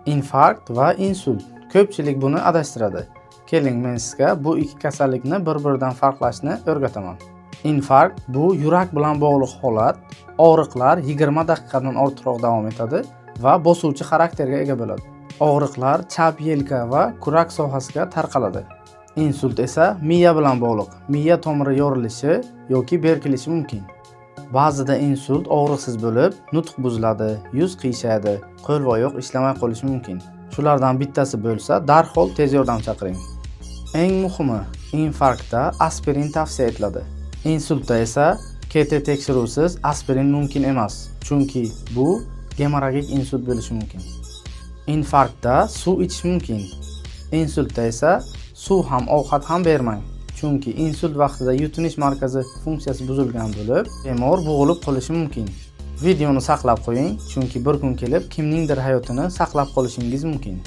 Infarkt va insult. Ko'pchilik buni adashtiradi. Keling, men sizga bu ikki kasallikni bir-biridan farqlashni o'rgataman. Infarkt bu yurak bilan bog'liq holat. Og'riqlar 20 daqiqadan ortiqroq davom etadi va bosuvchi xarakterga ega bo'ladi. Og'riqlar chap yelka va kurak sohasiga tarqaladi. Insult esa miya bilan bog'liq. Miya tomiri yorilishi yoki berkilishi mumkin. Ba'zida insult og'riqsiz bo'lib, nutq buziladi, yuz qiyshayadi, qo'l va oyoq ishlamay qolishi mumkin. Shulardan bittasi bo'lsa, darhol tez yordam chaqiring. Eng muhimi, infarktda aspirin tavsiya etiladi. Insultda esa KT tekshiruvsiz aspirin mumkin emas, chunki bu gemorragik insult bo'lishi mumkin. Infarktda suv ichish mumkin. Insultda esa suv ham ovqat ham bermang. Chunki insult vaqtida yutinish markazi funksiyasi buzilgan bo'lib, bemor bo'g'ilib qolishi mumkin. Videoni saqlab qo'ying, chunki bir kun kelib kimningdir hayotini saqlab qolishingiz mumkin.